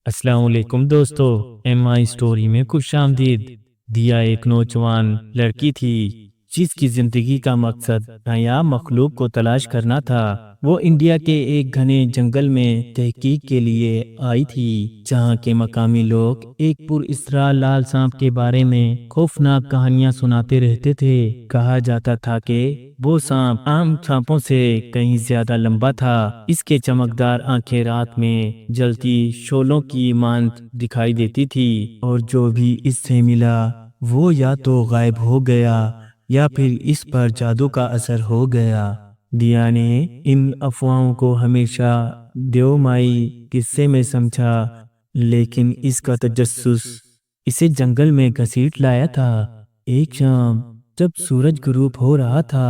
السلام علیکم دوستو، ایم آئی اسٹوری میں خوش آمدید۔ دیا ایک نوجوان لڑکی تھی جس کی زندگی کا مقصد نایاب مخلوق کو تلاش کرنا تھا۔ وہ انڈیا کے ایک گھنے جنگل میں تحقیق کے لیے آئی تھی، جہاں کے مقامی لوگ ایک پراسرار لال سانپ کے بارے میں خوفناک کہانیاں سناتے رہتے تھے۔ کہا جاتا تھا کہ وہ سانپ عام سانپوں سے کہیں زیادہ لمبا تھا۔ اس کے چمکدار آنکھیں رات میں جلتی شعلوں کی مانند دکھائی دیتی تھی، اور جو بھی اس سے ملا وہ یا تو غائب ہو گیا یا پھر اس پر جادو کا اثر ہو گیا۔ دیا نے ان افواہوں کو ہمیشہ دیو مائی قصے میں سمجھا، لیکن اس کا تجسس اسے جنگل میں گھسیٹ لایا تھا۔ ایک شام جب سورج غروب ہو رہا تھا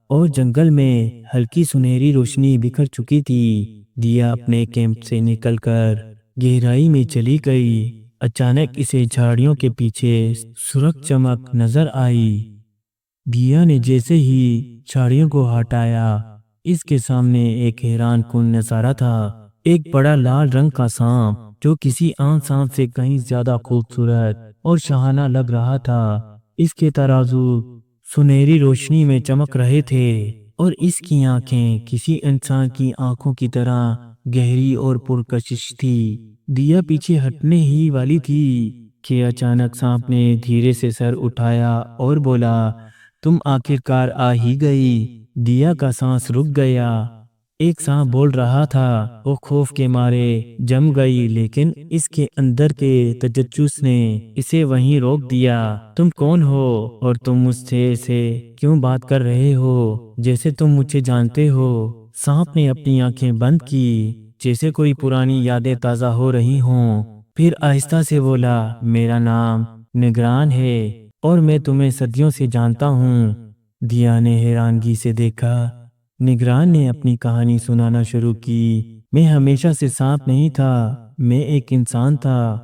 اور جنگل میں ہلکی سنہری روشنی بکھر چکی تھی، دیا اپنے کیمپ سے نکل کر گہرائی میں چلی گئی۔ اچانک اسے جھاڑیوں کے پیچھے سرخ چمک نظر آئی۔ دیا نے جیسے ہی جھاڑیوں کو ہٹایا، اس کے سامنے ایک حیران کن نظارہ تھا۔ ایک بڑا لال رنگ کا سانپ جو کسی عام سانپ سے کہیں زیادہ خوبصورت اور شاہانہ لگ رہا تھا۔ اس کے ترازو سنہری روشنی میں چمک رہے تھے، اور اس کی آنکھیں کسی انسان کی آنکھوں کی طرح گہری اور پرکشش تھی۔ دیا پیچھے ہٹنے ہی والی تھی کہ اچانک سانپ نے دھیرے سے سر اٹھایا اور بولا، تم آخرکار آ ہی گئی۔ دیا کا سانس رک گیا۔ ایک سانپ بول رہا تھا۔ وہ خوف کے مارے جم گئی، لیکن اس کے اندر کے تجسس نے اسے وہیں روک دیا۔ تم کون ہو اور تم مجھ سے کیوں بات کر رہے ہو جیسے تم مجھے جانتے ہو؟ سانپ نے اپنی آنکھیں بند کی جیسے کوئی پرانی یادیں تازہ ہو رہی ہوں، پھر آہستہ سے بولا، میرا نام نگران ہے اور میں تمہیں صدیوں سے جانتا ہوں۔ دیا نے حیرانگی سے دیکھا۔ نگران نے اپنی کہانی سنانا شروع کی۔ میں ہمیشہ سے سانپ نہیں تھا، میں ایک انسان تھا،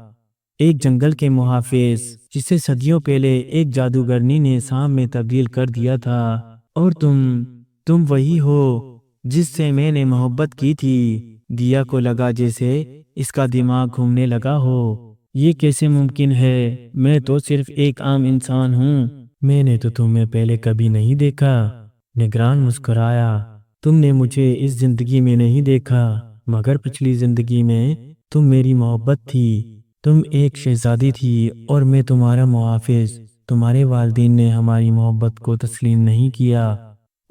ایک جنگل کے محافظ جسے صدیوں پہلے ایک جادوگرنی نے سانپ میں تبدیل کر دیا تھا۔ اور تم وہی ہو جس سے میں نے محبت کی تھی۔ دیا کو لگا جیسے اس کا دماغ گھومنے لگا ہو۔ یہ کیسے ممکن ہے؟ میں تو صرف ایک عام انسان ہوں، میں نے تو تمہیں پہلے کبھی نہیں دیکھا۔ نگران مسکرایا، تم نے مجھے اس زندگی میں نہیں دیکھا، مگر پچھلی زندگی میں تم میری محبت تھی۔ تم ایک شہزادی تھی اور میں تمہارا محافظ۔ تمہارے والدین نے ہماری محبت کو تسلیم نہیں کیا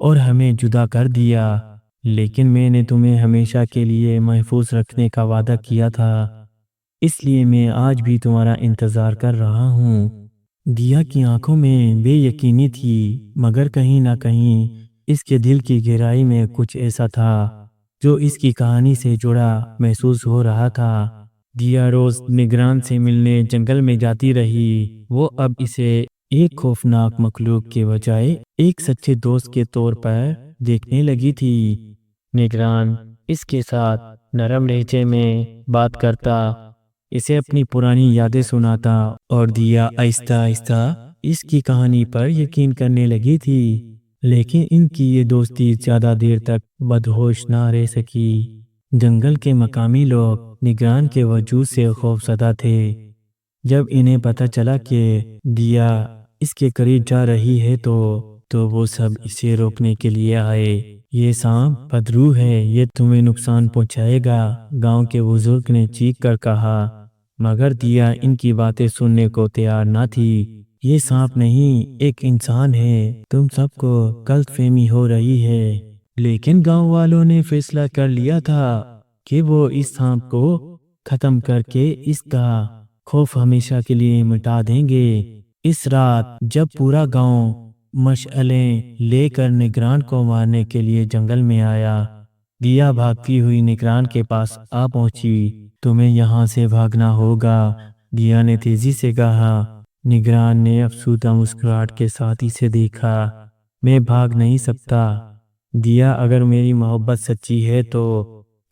اور ہمیں جدا کر دیا، لیکن میں نے تمہیں ہمیشہ کے لیے محفوظ رکھنے کا وعدہ کیا تھا، اس لیے میں آج بھی تمہارا انتظار کر رہا ہوں۔ دیا کی آنکھوں میں بے یقینی تھی، مگر کہیں نہ کہیں اس کے دل کی گہرائی میں کچھ ایسا تھا جو اس کی کہانی سے جڑا محسوس ہو رہا تھا۔ دیا روز نگران سے ملنے جنگل میں جاتی رہی۔ وہ اب اسے ایک خوفناک مخلوق کے بجائے ایک سچے دوست کے طور پر دیکھنے لگی تھی۔ نگران اس کے ساتھ نرم لہجے میں بات کرتا، اسے اپنی پرانی یادیں سناتا، اور دیا آہستہ آہستہ اس کی کہانی پر یقین کرنے لگی تھی۔ لیکن ان کی یہ دوستی زیادہ دیر تک مدہوش نہ رہ سکی۔ جنگل کے مقامی لوگ نگران کے وجود سے خوفزدہ تھے۔ جب انہیں پتہ چلا کہ دیا اس کے قریب جا رہی ہے تو وہ سب اسے روکنے کے لیے آئے۔ یہ سانپ بدروح ہے، یہ تمہیں نقصان پہنچائے گا، گاؤں کے بزرگ نے چیخ کر کہا، مگر دیا ان کی باتیں سننے کو تیار نہ تھی۔ یہ سانپ نہیں، ایک انسان ہے، تم سب کو غلط فہمی ہو رہی ہے۔ لیکن گاؤں والوں نے فیصلہ کر لیا تھا کہ وہ اس سانپ کو ختم کر کے اس کا خوف ہمیشہ کے لیے مٹا دیں گے۔ اس رات جب پورا گاؤں مشعلیں لے کر نگران کو مارنے کے لیے جنگل میں آیا، دیا بھاگتی ہوئی نگران کے پاس آ پہنچی۔ تمہیں یہاں سے بھاگنا ہوگا، دیا نے تیزی سے کہا۔ نگران نے افسردہ مسکراہٹ کے ساتھ اسے دیکھا۔ میں بھاگ نہیں سکتا دیا، اگر میری محبت سچی ہے تو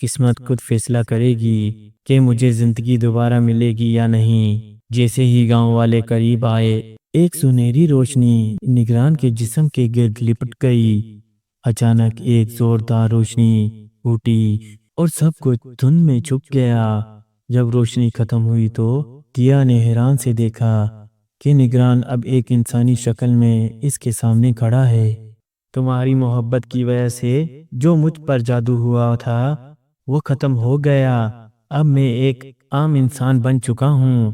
قسمت خود فیصلہ کرے گی کہ مجھے زندگی دوبارہ ملے گی یا نہیں۔ جیسے ہی گاؤں والے قریب آئے، ایک سنہری روشنی نگران کے جسم کے گرد لپٹ گئی۔ اچانک ایک زوردار روشنی پھوٹی اور سب کچھ دھند میں چھپ گیا۔ جب روشنی ختم ہوئی تو دیا نے حیران سے دیکھا کہ نگران اب ایک انسانی شکل میں اس کے سامنے کھڑا ہے۔ تمہاری محبت کی وجہ سے جو مجھ پر جادو ہوا تھا وہ ختم ہو گیا، اب میں ایک عام انسان بن چکا ہوں۔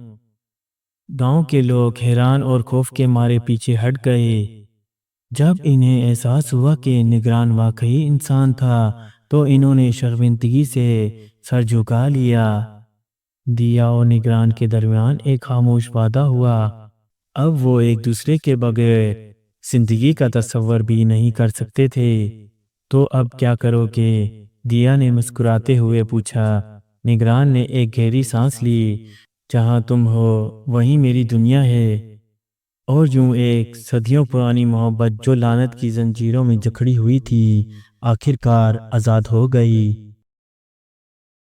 گاؤں کے لوگ حیران اور خوف کے مارے پیچھے ہٹ گئے۔ جب انہیں احساس ہوا کہ نگران واقعی انسان تھا تو انہوں نے شرمندگی سے سر جھکا لیا۔ دیا اور نگران کے درمیان ایک خاموش وعدہ ہوا، اب وہ ایک دوسرے کے بغیر زندگی کا تصور بھی نہیں کر سکتے تھے۔ تو اب کیا کرو گے؟ دیا نے مسکراتے ہوئے پوچھا۔ نگران نے ایک گہری سانس لی، جہاں تم ہو وہیں میری دنیا ہے۔ اور یوں ایک صدیوں پرانی محبت جو لعنت کی زنجیروں میں جکڑی ہوئی تھی، آخر کار آزاد ہو گئی۔